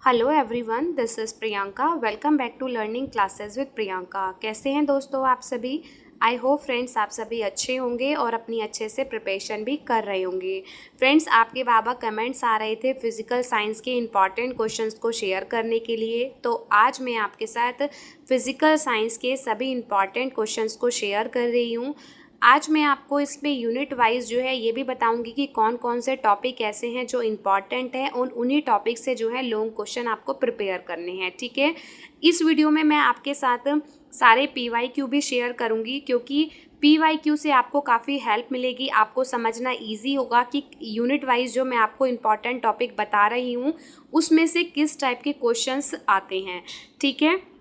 Hello everyone, this is Priyanka. Welcome back to learning classes with Priyanka. कैसे हैं दोस्तों आप सभी? आई होप फ्रेंड्स आप सभी अच्छे होंगे और अपनी अच्छे से प्रिपरेशन भी कर रहे होंगे। फ्रेंड्स, आपके बाबा कमेंट्स आ रहे थे फिज़िकल साइंस के इम्पॉर्टेंट क्वेश्चंस को शेयर करने के लिए, तो आज मैं आपके साथ फ़िज़िकल साइंस के सभी इम्पॉर्टेंट क्वेश्चंस को शेयर कर रही हूँ। आज मैं आपको इसमें यूनिट वाइज जो है ये भी बताऊंगी कि कौन कौन से टॉपिक ऐसे हैं जो इम्पॉर्टेंट हैं और उन्हीं टॉपिक से जो है लॉन्ग क्वेश्चन आपको प्रिपेयर करने हैं। ठीक है, इस वीडियो में मैं आपके साथ सारे PYQ भी शेयर करूंगी, क्योंकि PYQ से आपको काफ़ी हेल्प मिलेगी। आपको समझना ईजी होगा कि यूनिट वाइज जो मैं आपको इम्पॉर्टेंट टॉपिक बता रही हूँ उसमें से किस टाइप के क्वेश्चंस आते हैं। ठीक है,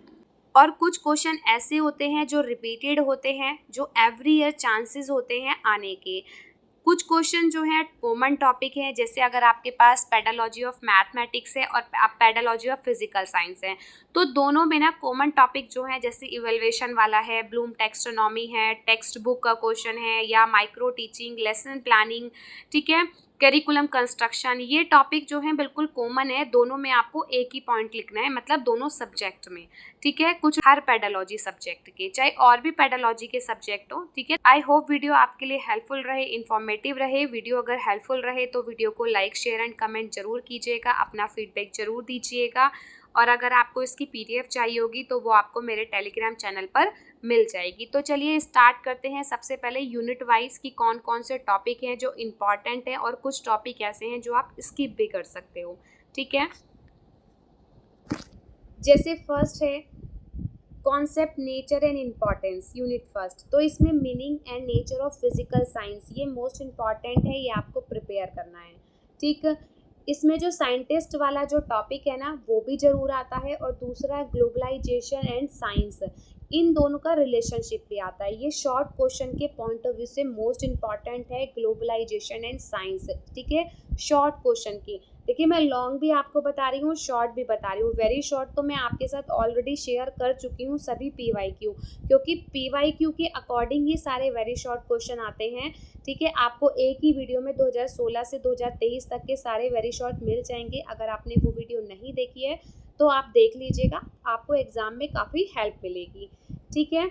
और कुछ क्वेश्चन ऐसे होते हैं जो रिपीटेड होते हैं, जो एवरी ईयर चांसेस होते हैं आने के। कुछ क्वेश्चन जो है कॉमन टॉपिक है, जैसे अगर आपके पास पेडालॉजी ऑफ मैथमेटिक्स है और आप पेडालॉजी ऑफ फिजिकल साइंस है, तो दोनों में ना कॉमन टॉपिक जो है जैसे इवैल्यूएशन वाला है, ब्लूम टेक्सोनॉमी है, टेक्स्ट बुक का क्वेश्चन है, या माइक्रो टीचिंग, लेसन प्लानिंग, ठीक है, करिकुलम कंस्ट्रक्शन, ये टॉपिक जो है बिल्कुल कॉमन है। दोनों में आपको एक ही पॉइंट लिखना है, मतलब दोनों सब्जेक्ट में। ठीक है, कुछ हर पेडालॉजी सब्जेक्ट के, चाहे और भी पेडालॉजी के सब्जेक्ट हो। ठीक है, आई होप वीडियो आपके लिए हेल्पफुल रहे, इन्फॉर्मेटिव रहे। वीडियो अगर हेल्पफुल रहे तो वीडियो को लाइक, शेयर एंड कमेंट जरूर कीजिएगा, अपना फीडबैक जरूर दीजिएगा। और अगर आपको इसकी PDF चाहिए होगी तो वो आपको मेरे टेलीग्राम चैनल पर मिल जाएगी। तो चलिए स्टार्ट करते हैं। सबसे पहले यूनिट वाइज की कौन कौन से टॉपिक हैं जो इम्पॉर्टेंट हैं, और कुछ टॉपिक ऐसे हैं जो आप स्किप भी कर सकते हो। ठीक है, जैसे फर्स्ट है concept nature and importance, unit first. तो इसमें meaning and nature of physical science, ये मोस्ट इम्पॉर्टेंट है, ये आपको प्रिपेयर करना है। ठीक, इसमें जो साइंटिस्ट वाला जो टॉपिक है ना वो भी जरूर आता है, और दूसरा ग्लोबलाइजेशन एंड साइंस, इन दोनों का रिलेशनशिप भी आता है। ये शॉर्ट क्वेश्चन के पॉइंट ऑफ व्यू से मोस्ट इम्पॉर्टेंट है, ग्लोबलाइजेशन एंड साइंस। ठीक है, शॉर्ट क्वेश्चन की। देखिए, मैं लॉन्ग भी आपको बता रही हूँ, शॉर्ट भी बता रही हूँ। वेरी शॉर्ट तो मैं आपके साथ ऑलरेडी शेयर कर चुकी हूँ सभी PYQ, क्योंकि PYQ के अकॉर्डिंग ही सारे वेरी शॉर्ट क्वेश्चन आते हैं। ठीक है, आपको एक ही वीडियो में 2016 से 2023 तक के सारे वेरी शॉर्ट मिल जाएंगे। अगर आपने वो वीडियो नहीं देखी है तो आप देख लीजिएगा, आपको एग्जाम में काफ़ी हेल्प मिलेगी। ठीक है,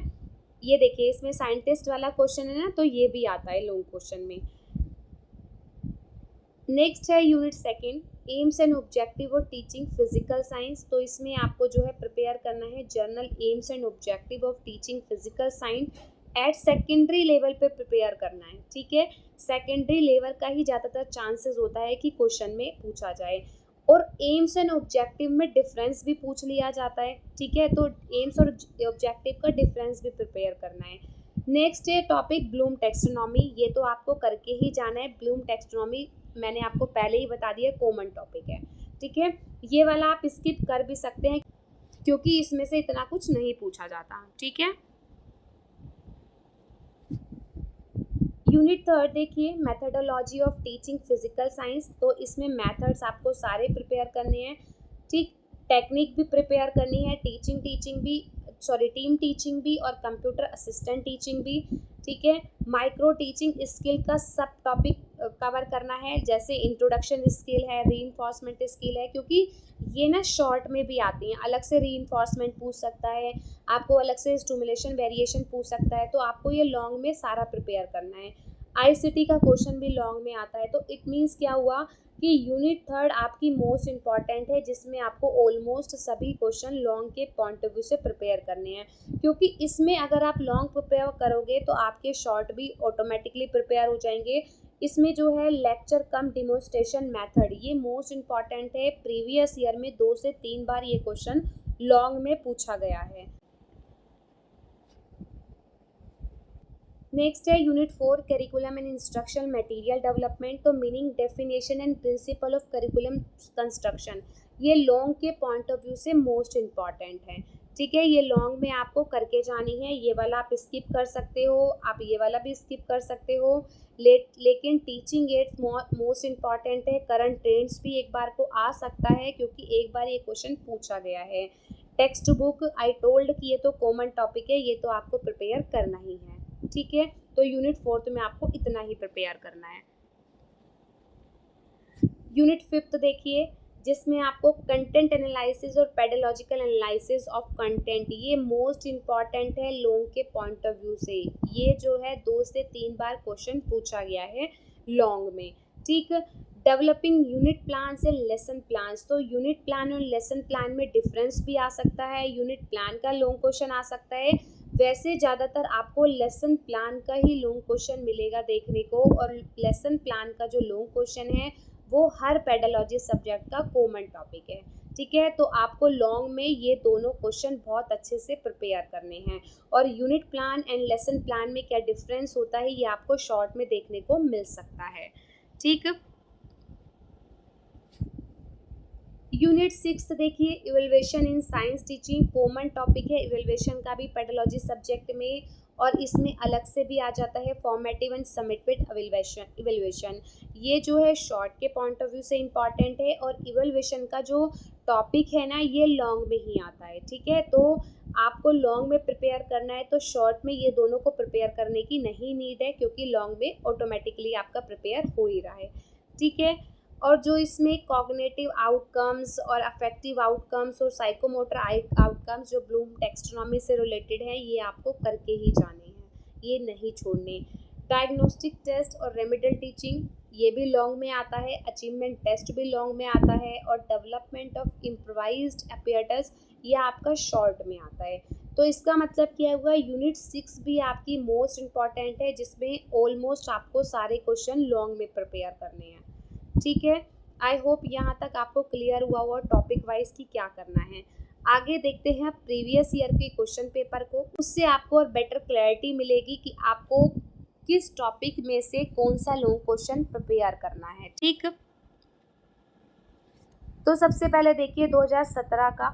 ये देखिए, इसमें साइंटिस्ट वाला क्वेश्चन है ना, तो ये भी आता है लॉन्ग क्वेश्चन में। नेक्स्ट है unit second, aims and objective of teaching physical science. तो इसमें आपको जो है प्रिपेयर करना है general aims and objective of teaching physical science at secondary level पे प्रिपेयर करना है। ठीक है, सेकेंडरी लेवल का ही ज़्यादातर चांसेस होता है कि क्वेश्चन में पूछा जाए, और एम्स एंड ऑब्जेक्टिव में डिफरेंस भी पूछ लिया जाता है। ठीक है, तो एम्स और ऑब्जेक्टिव का डिफरेंस भी प्रिपेयर करना है। नेक्स्ट है टॉपिक ब्लूम टेक्सोनॉमी, ये तो आपको करके ही जाना है। ब्लूम टेक्सोनॉमी मैंने आपको पहले ही बता दिया, कॉमन टॉपिक है। ठीक है, ये वाला आप स्किप कर भी सकते हैं, क्योंकि इसमें से इतना कुछ नहीं पूछा जाता। ठीक है, यूनिट थर्ड देखिए, methodology of teaching physical science. तो इसमें मेथड्स आपको सारे प्रिपेयर करने हैं। ठीक, टेक्निक भी प्रिपेयर करनी है, टीम टीचिंग भी और कंप्यूटर असिस्टेंट टीचिंग भी। ठीक है, माइक्रो टीचिंग स्किल का सब टॉपिक कवर करना है, जैसे इंट्रोडक्शन स्किल है, रीइंफोर्समेंट स्किल है, क्योंकि ये ना शॉर्ट में भी आती हैं। अलग से रीइंफोर्समेंट पूछ सकता है आपको, अलग से स्टिमुलेशन वेरिएशन पूछ सकता है, तो आपको ये लॉन्ग में सारा प्रिपेयर करना है। ICT का क्वेश्चन भी लॉन्ग में आता है। तो इट मीन्स क्या हुआ कि यूनिट थर्ड आपकी मोस्ट इंपॉर्टेंट है, जिसमें आपको ऑलमोस्ट सभी क्वेश्चन लॉन्ग के पॉइंट ऑफ व्यू से प्रिपेयर करने हैं, क्योंकि इसमें अगर आप लॉन्ग प्रिपेयर करोगे तो आपके शॉर्ट भी ऑटोमेटिकली प्रिपेयर हो जाएंगे। इसमें जो है लेक्चर कम डिमोन्स्ट्रेशन मेथड, ये मोस्ट इंपॉर्टेंट है। प्रीवियस ईयर में 2 से 3 बार ये क्वेश्चन लॉन्ग में पूछा गया है। नेक्स्ट है unit 4, curriculum and instruction material development. तो meaning, definition and principle of curriculum construction, ये लॉन्ग के पॉइंट ऑफ व्यू से मोस्ट इम्पॉर्टेंट है। ठीक है, ये लॉन्ग में आपको करके जानी है। ये वाला आप स्किप कर सकते हो, आप ये वाला भी स्किप कर सकते हो, लेकिन टीचिंग एड्स मोस्ट इम्पॉर्टेंट है। करंट ट्रेंड्स भी एक बार को आ सकता है, क्योंकि एक बार ये क्वेश्चन पूछा गया है। टेक्स्ट बुक आई टोल्ड कि ये तो कॉमन टॉपिक है, ये तो आपको प्रिपेयर करना ही है। ठीक है, तो यूनिट 4 में आपको इतना ही प्रिपेयर करना है। यूनिट 5 देखिए, जिसमें आपको कंटेंट एनालिसिस और पेडोलॉजिकल एनालिसिस ऑफ कंटेंट, ये मोस्ट इम्पॉर्टेंट है लॉन्ग के पॉइंट ऑफ व्यू से। ये जो है 2 से 3 बार क्वेश्चन पूछा गया है लॉन्ग में। ठीक, developing unit plans and lesson plans, तो यूनिट प्लान और लेसन प्लान में डिफरेंस भी आ सकता है, यूनिट प्लान का लॉन्ग क्वेश्चन आ सकता है। वैसे ज़्यादातर आपको लेसन प्लान का ही लॉन्ग क्वेश्चन मिलेगा देखने को, और लेसन प्लान का जो लॉन्ग क्वेश्चन है वो हर पेडोलॉजी सब्जेक्ट का कॉमन टॉपिक है। ठीक है, तो आपको लॉन्ग में ये दोनों क्वेश्चन बहुत अच्छे से प्रिपेयर करने हैं। और unit plan and lesson plan में क्या डिफरेंस होता है ये आपको शॉर्ट में देखने को मिल सकता है। ठीक, यूनिट 6 देखिए, evaluation in science teaching, common topic है इवैल्यूएशन का भी पेडोलॉजी सब्जेक्ट में, और इसमें अलग से भी आ जाता है फॉर्मेटिव एंड समेटिव इवैल्यूएशन। ये जो है शॉर्ट के पॉइंट ऑफ व्यू से इम्पॉर्टेंट है, और इवैल्यूएशन का जो टॉपिक है ना ये लॉन्ग में ही आता है। ठीक है, तो आपको लॉन्ग में प्रिपेयर करना है तो शॉर्ट में ये दोनों को प्रिपेयर करने की नहीं नीड है, क्योंकि लॉन्ग में ऑटोमेटिकली आपका प्रिपेयर हो ही रहा है। ठीक है, और जो इसमें कॉग्निटिव आउटकम्स और अफेक्टिव आउटकम्स और साइकोमोटर आउटकम्स जो ब्लूम टेक्सोनॉमी से रिलेटेड है ये आपको करके ही जाने हैं, ये नहीं छोड़ने। डायग्नोस्टिक टेस्ट और रेमेडियल टीचिंग ये भी लॉन्ग में आता है, अचीवमेंट टेस्ट भी लॉन्ग में आता है, और डेवलपमेंट ऑफ इम्प्रोवाइज्ड अपीयर्स ये आपका शॉर्ट में आता है। तो इसका मतलब क्या हुआ, यूनिट 6 भी आपकी मोस्ट इम्पॉर्टेंट है, जिसमें ऑलमोस्ट आपको सारे क्वेश्चन लॉन्ग में प्रिपेयर करने हैं। ठीक है, आई होप यहाँ तक आपको क्लियर हुआ हुआ टॉपिक वाइज की क्या करना है। आगे देखते हैं प्रीवियस ईयर के क्वेश्चन पेपर को, उससे आपको और बेटर क्लैरिटी मिलेगी कि आपको किस टॉपिक में से कौन सा लॉन्ग क्वेश्चन प्रिपेयर करना है। ठीक, तो सबसे पहले देखिए 2017 का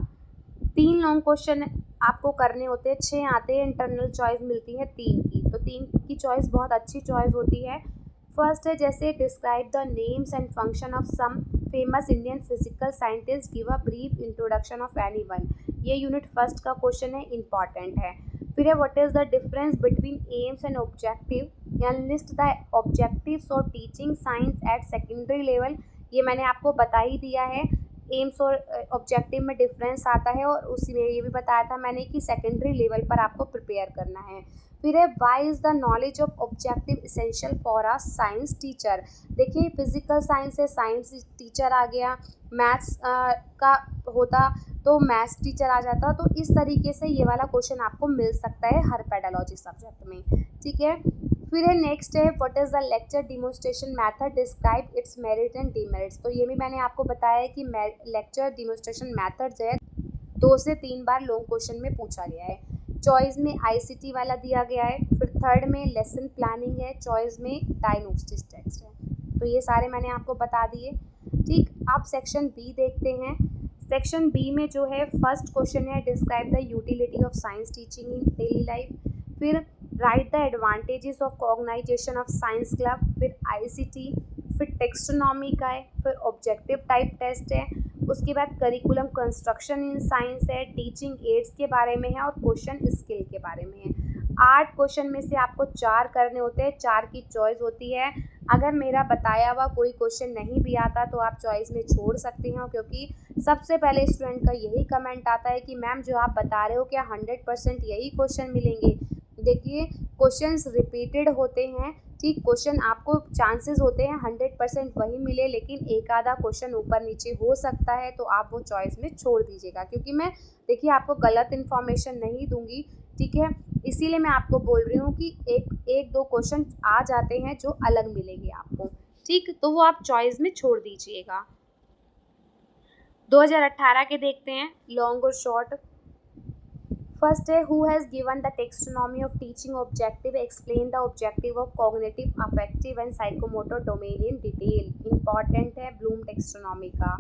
3 लॉन्ग क्वेश्चन आपको करने होते हैं, 6 आते हैं, इंटरनल चॉइस मिलती है 3 की, तो 3 की चॉइस बहुत अच्छी चॉइस होती है। फर्स्ट है जैसे describe the names and function of some famous Indian physical scientist, give a brief introduction of anyone, ये यूनिट फर्स्ट का क्वेश्चन है, इंपॉर्टेंट है। फिर है what is the difference between aims and objective, या list the objectives of teaching science at secondary level, ये मैंने आपको बता ही दिया है। एम्स और ऑब्जेक्टिव में डिफरेंस आता है, और उसी में ये भी बताया था मैंने कि सेकेंडरी लेवल पर आपको प्रिपेयर करना है। फिर है why is the knowledge of objective essential for a science teacher, देखिए फिजिकल साइंस है, साइंस टीचर आ गया, मैथ्स का होता तो मैथ्स टीचर आ जाता, तो इस तरीके से ये वाला क्वेश्चन आपको मिल सकता है हर पेडोलॉजी सब्जेक्ट में। ठीक है, फिर है नेक्स्ट है what is the lecture demonstration method, describe it's merit and demerits, तो ये भी मैंने आपको बताया है कि लेक्चर डिमोन्स्ट्रेशन मेथड जो है 2 से 3 बार लॉन्ग क्वेश्चन में पूछा गया है। चॉइस में आईसीटी वाला दिया गया है, फिर थर्ड में लेसन प्लानिंग है, चॉइस में डायग्नोस्टिक टेस्ट है, तो ये सारे मैंने आपको बता दिए। ठीक, आप सेक्शन बी देखते हैं। सेक्शन बी में जो है फर्स्ट क्वेश्चन है describe the utility of science teaching in daily life, फिर write the advantages of organisation of science club, फिर आईसीटी, फिर टेक्सोनॉमी का है, फिर ऑब्जेक्टिव टाइप टेस्ट है, उसके बाद करिकुलम कंस्ट्रक्शन इन साइंस है, टीचिंग एड्स के बारे में है, और क्वेश्चन स्किल के बारे में है। 8 क्वेश्चन में से आपको 4 करने होते हैं, 4 की चॉइस होती है। अगर मेरा बताया हुआ कोई क्वेश्चन नहीं भी आता तो आप चॉइस में छोड़ सकते हो, क्योंकि सबसे पहले स्टूडेंट का यही कमेंट आता है कि मैम जो आप बता रहे हो क्या 100% यही क्वेश्चन मिलेंगे। देखिए क्वेश्चंस रिपीटेड होते हैं, ठीक, क्वेश्चन आपको चांसेस होते हैं 100% वही मिले, लेकिन एक आधा क्वेश्चन ऊपर नीचे हो सकता है, तो आप वो चॉइस में छोड़ दीजिएगा, क्योंकि मैं देखिए आपको गलत इन्फॉर्मेशन नहीं दूंगी। ठीक है, इसीलिए मैं आपको बोल रही हूँ कि एक दो क्वेश्चन आ जाते हैं जो अलग मिलेंगे आपको, ठीक, तो वो आप चॉइस में छोड़ दीजिएगा। 2018 के देखते हैं लॉन्ग और शॉर्ट। फर्स्ट है who has given the taxonomy of teaching objective, explain the objective of cognitive affective and psychomotor domain in detail, important है ब्लूम टेक्सोनॉमी का।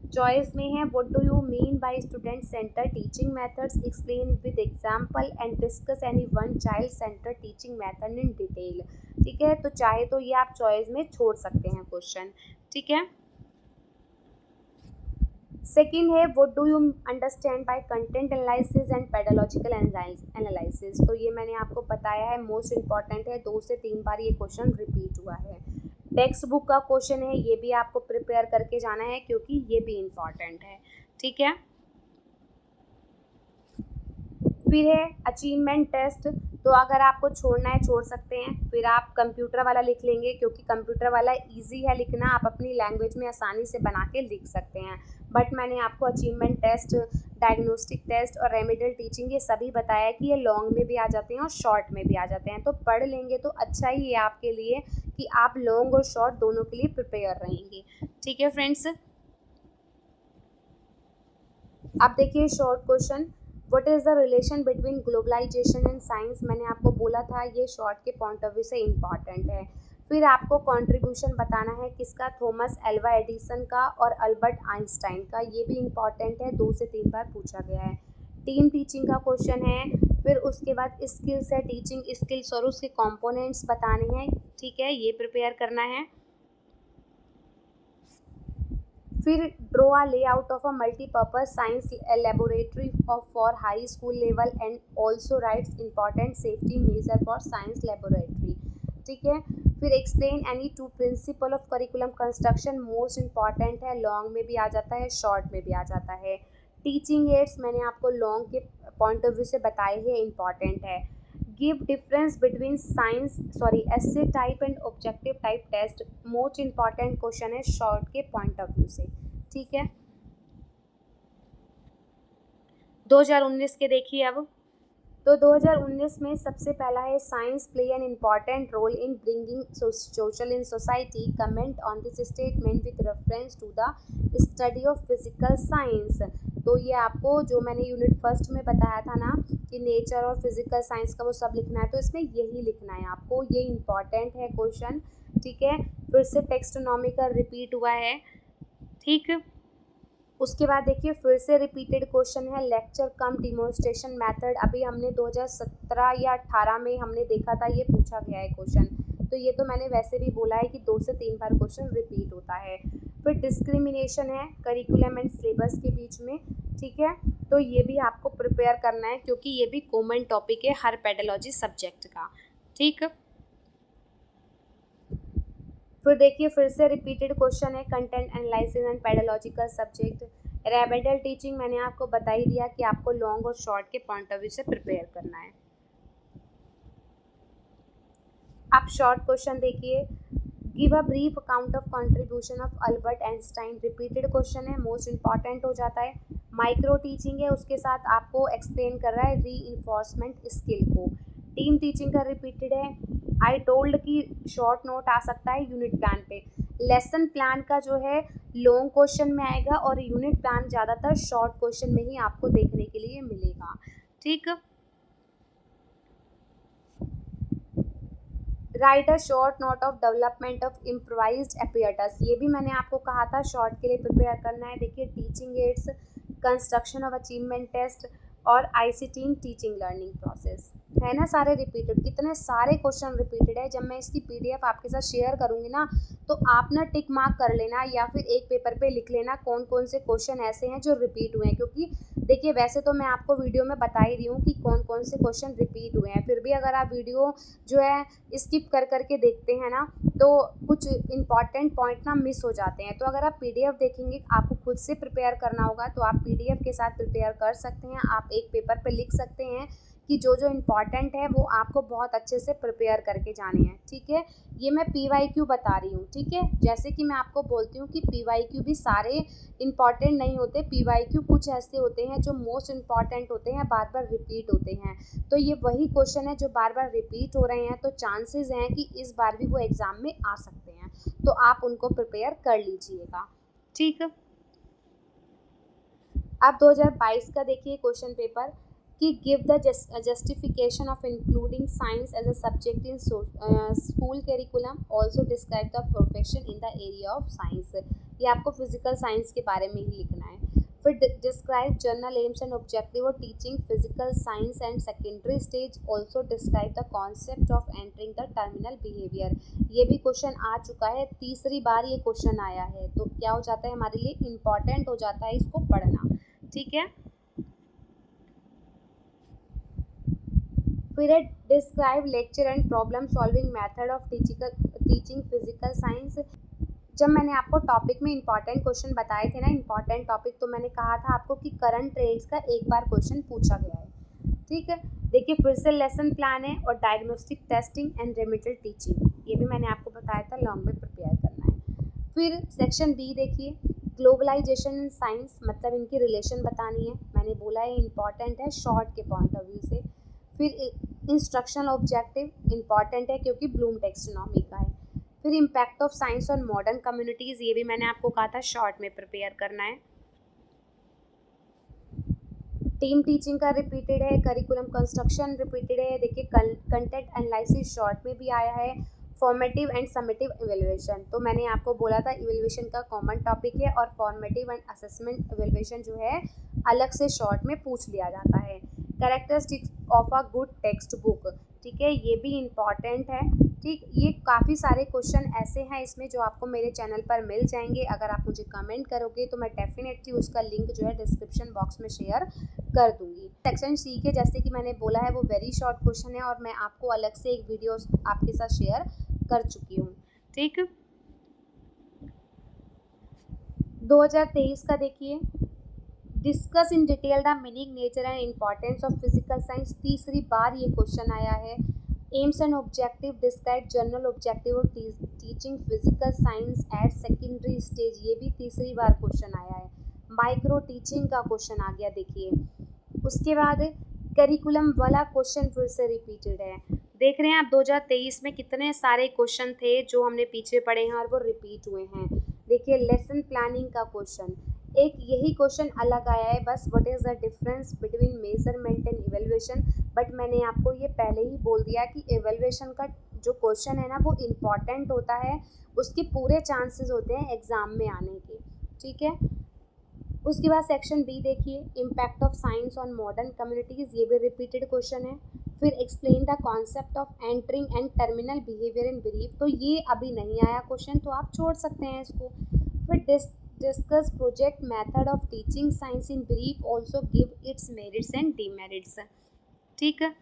चॉइस में है what do you mean by student centre teaching methods, explain with example and discuss any one child centre teaching method in detail. ठीक है, तो चाहे तो ये आप चॉइस में छोड़ सकते हैं क्वेश्चन। ठीक है, सेकेंड है what do you understand by content analysis and pedological analysis, तो ये मैंने आपको बताया है, मोस्ट इंपॉर्टेंट है, 2 से 3 बार ये क्वेश्चन रिपीट हुआ है। टेक्स्ट बुक का क्वेश्चन है, ये भी आपको प्रिपेयर करके जाना है क्योंकि ये भी इम्पॉर्टेंट है, ठीक है। फिर है अचीवमेंट टेस्ट, तो अगर आपको छोड़ना है छोड़ सकते हैं। फिर आप कंप्यूटर वाला लिख लेंगे क्योंकि कंप्यूटर वाला इजी है लिखना, आप अपनी लैंग्वेज में आसानी से बना के लिख सकते हैं। बट मैंने आपको अचीवमेंट टेस्ट, डायग्नोस्टिक टेस्ट और रेमेडियल टीचिंग ये सभी बताया कि ये लॉन्ग में भी आ जाते हैं और शॉर्ट में भी आ जाते हैं, तो पढ़ लेंगे तो अच्छा ही है आपके लिए कि आप लॉन्ग और शॉर्ट दोनों के लिए प्रिपेयर रहेंगे, ठीक है फ्रेंड्स। अब देखिए short question, what is the relation between globalisation and science, मैंने आपको बोला था ये शॉर्ट के पॉइंट ऑफ व्यू से इम्पॉर्टेंट है। फिर आपको कंट्रीब्यूशन बताना है किसका, थॉमस एल्वा एडिसन का और अल्बर्ट आइंस्टाइन का, ये भी इम्पॉर्टेंट है, 2 से 3 बार पूछा गया है। टीम टीचिंग का क्वेश्चन है। फिर उसके बाद स्किल्स है, टीचिंग स्किल्स और उसके कंपोनेंट्स बताने हैं, ठीक है, ये प्रिपेयर करना है। फिर draw a layout of a multipurpose science laboratory of for high school level and also rights important safety major for science laboratory, ठीक है। फिर explain any 2 principal of curriculum construction, most important है, long में भी आ जाता है, short में भी आ जाता है। टीचिंग एड्स मैंने आपको लॉन्ग के पॉइंट ऑफ व्यू से बताए हैं, इंपॉर्टेंट है। Give difference between essay type and objective type test, most important question है शॉर्ट के पॉइंट ऑफ व्यू से, ठीक है। 2019 के देखिए अब, तो 2019 में सबसे पहला है science play an important role in bringing social in society, comment on this statement with reference to the study of physical science. तो ये आपको जो मैंने यूनिट फर्स्ट में बताया था ना कि नेचर और फिजिकल साइंस का वो सब लिखना है, तो इसमें यही लिखना है आपको, ये इम्पॉर्टेंट है क्वेश्चन, ठीक है। फिर से टेक्स्टोनॉमी का रिपीट हुआ है, ठीक। उसके बाद देखिए फिर से रिपीटेड क्वेश्चन है लेक्चर कम डिमॉन्स्ट्रेशन मेथड, अभी हमने 2017 या 18 में हमने देखा था, ये पूछा गया है क्वेश्चन, तो ये तो मैंने वैसे भी बोला है कि 2 से 3 बार क्वेश्चन रिपीट होता है। फिर डिस्क्रिमिनेशन है करिकुलम एंड सिलेबस के बीच में, ठीक है, तो ये भी आपको प्रिपेयर करना है क्योंकि ये भी कॉमन टॉपिक है हर पेडोलॉजी सब्जेक्ट का, ठीक। फिर देखिए फिर से रिपीटेड क्वेश्चन है content analysis and pedological subject. Remedial teaching मैंने आपको बता ही दिया कि आपको लॉन्ग और शॉर्ट के पॉइंट ऑफ व्यू से प्रिपेयर करना है। आप शॉर्ट क्वेश्चन देखिए, give a brief account of contribution of Albert Einstein, repeated question है, मोस्ट इंपॉर्टेंट हो जाता है। माइक्रो टीचिंग है, उसके साथ आपको एक्सप्लेन कर रहा है री इन्फोर्समेंट स्किल को। टीम टीचिंग का रिपीटेड है, आई टोल्ड की शॉर्ट नोट आ सकता है यूनिट प्लान पे। लेसन प्लान का जो है लॉन्ग क्वेश्चन में आएगा और यूनिट प्लान ज़्यादातर शॉर्ट क्वेश्चन में ही आपको देखने के लिए मिलेगा, ठीक। Write a short note of development of improvised apparatus, ये भी मैंने आपको कहा था शॉर्ट के लिए प्रिपेयर करना है। देखिए teaching aids, construction of achievement test और ICT in teaching learning process, है ना सारे रिपीटेड, कितने सारे क्वेश्चन रिपीटेड है। जब मैं इसकी पीडीएफ आपके साथ शेयर करूँगी ना तो आप ना टिक मार्क कर लेना या फिर एक पेपर पे लिख लेना कौन कौन से क्वेश्चन ऐसे हैं जो रिपीट हुए हैं, क्योंकि देखिए वैसे तो मैं आपको वीडियो में बता ही रही हूँ कि कौन कौन से क्वेश्चन रिपीट हुए हैं, फिर भी अगर आप वीडियो जो है स्किप कर करके देखते हैं ना तो कुछ इंपॉर्टेंट पॉइंट ना मिस हो जाते हैं। तो अगर आप पीडीएफ देखेंगे, आपको खुद से प्रिपेयर करना होगा तो आप पीडीएफ के साथ प्रिपेयर कर सकते हैं, आप एक पेपर पे लिख सकते हैं कि जो जो इम्पॉर्टेंट है वो आपको बहुत अच्छे से प्रिपेयर करके जाने हैं, ठीक है। ये मैं पीवाईक्यू बता रही हूँ, ठीक है, जैसे कि मैं आपको बोलती हूँ कि पीवाईक्यू भी सारे इम्पॉर्टेंट नहीं होते, पीवाईक्यू कुछ ऐसे होते हैं जो मोस्ट इम्पॉर्टेंट होते हैं, बार बार रिपीट होते हैं, तो ये वही क्वेश्चन है जो बार बार रिपीट हो रहे हैं, तो चांसेस हैं कि इस बार भी वो एग्ज़ाम में आ सकते हैं, तो आप उनको प्रिपेयर कर लीजिएगा, ठीक। अब 2022 का देखिए क्वेश्चन पेपर कि give the justification of including science as a subject in school curriculum, also describe the profession in the area of science, ये आपको फिजिकल साइंस के बारे में ही लिखना है। फिर describe journal aims and objective of teaching physical science and secondary stage, also describe the concept of entering the terminal behaviour, ये भी क्वेश्चन आ चुका है, तीसरी बार ये क्वेश्चन आया है, तो क्या हो जाता है हमारे लिए इम्पॉर्टेंट हो जाता है इसको पढ़ना, ठीक है। फिर है describe lecture and problem solving method of teaching physical science. जब मैंने आपको टॉपिक में इंपॉर्टेंट क्वेश्चन बताए थे ना, इंपॉर्टेंट टॉपिक, तो मैंने कहा था आपको कि करंट ट्रेंड्स का एक बार क्वेश्चन पूछा गया है। ठीक है, देखिए फिर से लेसन प्लान है और diagnostic testing and remedial teaching, ये भी मैंने आपको बताया था लॉन्ग में प्रिपेयर करना है। फिर सेक्शन बी देखिए, ग्लोबलाइजेशन इन साइंस, मतलब इनकी रिलेशन बतानी है। मैंने बोला है इंपॉर्टेंट है शॉर्ट के पॉइंट ऑफ व्यू से। फिर इंस्ट्रक्शनल ऑब्जेक्टिव इंपॉर्टेंट है क्योंकि ब्लूम टेक्सोनॉमी का है। फिर impact of science on modern communities, ये भी मैंने आपको कहा था शॉर्ट में प्रिपेयर करना है। टीम टीचिंग का रिपीटेड है, करिकुलम कंस्ट्रक्शन रिपीटेड है। देखिए कंटेंट एनालिसिस शॉर्ट में भी आया है। फॉर्मेटिव एंड समेटिव इवेल्युएशन, तो मैंने आपको बोला था इवेल्युएशन का कॉमन टॉपिक है और फॉर्मेटिव एंड असेसमेंट इवेल्युएशन जो है अलग से शॉर्ट में पूछ लिया जाता है। Characteristics of a good text book, ठीक है, ये भी इम्पॉर्टेंट है। ठीक, ये काफ़ी सारे क्वेश्चन ऐसे हैं इसमें जो आपको मेरे चैनल पर मिल जाएंगे। अगर आप मुझे कमेंट करोगे तो मैं डेफिनेटली उसका लिंक जो है डिस्क्रिप्शन बॉक्स में शेयर कर दूंगी। सेक्शन सी के, जैसे कि मैंने बोला है, वो वेरी शॉर्ट क्वेश्चन है और मैं आपको अलग से एक वीडियो आपके साथ शेयर कर चुकी हूँ। ठीक, 2023 का देखिए, discuss in detail the meaning, nature and importance of physical science, तीसरी बार ये क्वेश्चन आया है। Aims and objective, describe general objective of teaching physical science at secondary stage, ये भी तीसरी बार क्वेश्चन आया है। माइक्रो टीचिंग का क्वेश्चन आ गया देखिए। उसके बाद करिकुलम वाला क्वेश्चन फिर से रिपीटेड है। देख रहे हैं आप 2023 में कितने सारे क्वेश्चन थे जो हमने पीछे पढ़े हैं और वो रिपीट हुए हैं। देखिए लेसन प्लानिंग का क्वेश्चन, एक यही क्वेश्चन अलग आया है बस, what is the difference between measurement and evaluation. But मैंने आपको ये पहले ही बोल दिया कि इवेल्युएशन का जो क्वेश्चन है ना वो इम्पॉर्टेंट होता है, उसके पूरे चांसेस होते हैं एग्ज़ाम में आने के। ठीक है, उसके बाद सेक्शन बी देखिए, impact of science on modern communities, ये भी रिपीटेड क्वेश्चन है। फिर explain the concept of entering and terminal behaviour in brief, तो ये अभी नहीं आया क्वेश्चन, तो आप छोड़ सकते हैं इसको। फिर discuss project method of teaching science in brief, also give its merits and demerits. ठीक है,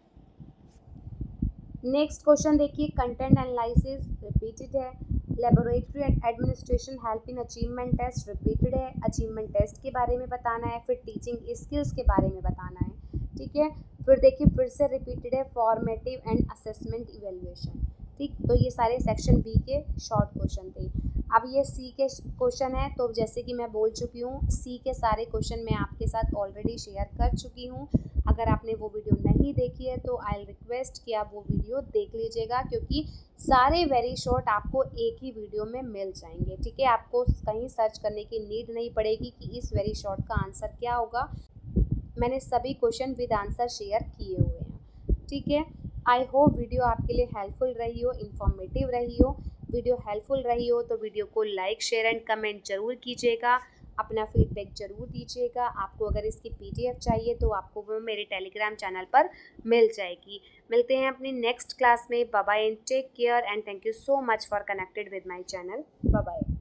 नेक्स्ट क्वेश्चन देखिए, कंटेंट एनालिसिस रिपीटेड है। Laboratory and administration help in achievement test repeated है, अचीवमेंट टेस्ट के बारे में बताना है। फिर टीचिंग स्किल्स के बारे में बताना है। ठीक है, फिर देखिए फिर से रिपीटेड है, फॉर्मेटिव एंड असेसमेंट इवेल्युएशन। ठीक, तो ये सारे सेक्शन बी के शॉर्ट क्वेश्चन थे। अब ये सी के क्वेश्चन है, तो जैसे कि मैं बोल चुकी हूँ सी के सारे क्वेश्चन मैं आपके साथ ऑलरेडी शेयर कर चुकी हूँ। अगर आपने वो वीडियो नहीं देखी है तो आई रिक्वेस्ट कि आप वो वीडियो देख लीजिएगा, क्योंकि सारे वेरी शॉर्ट आपको एक ही वीडियो में मिल जाएंगे। ठीक है, आपको कहीं सर्च करने की नीड नहीं पड़ेगी कि इस वेरी शॉर्ट का आंसर क्या होगा। मैंने सभी क्वेश्चन विद आंसर शेयर किए हुए हैं। ठीक है, आई होप वीडियो आपके लिए हेल्पफुल रही हो, इन्फॉर्मेटिव रही हो। वीडियो हेल्पफुल रही हो तो वीडियो को लाइक शेयर एंड कमेंट ज़रूर कीजिएगा, अपना फीडबैक ज़रूर दीजिएगा। आपको अगर इसकी PDF चाहिए तो आपको वो मेरे टेलीग्राम चैनल पर मिल जाएगी। मिलते हैं अपनी नेक्स्ट क्लास में। Bye bye and take care and thank you so much for connected with my channel. Bye bye.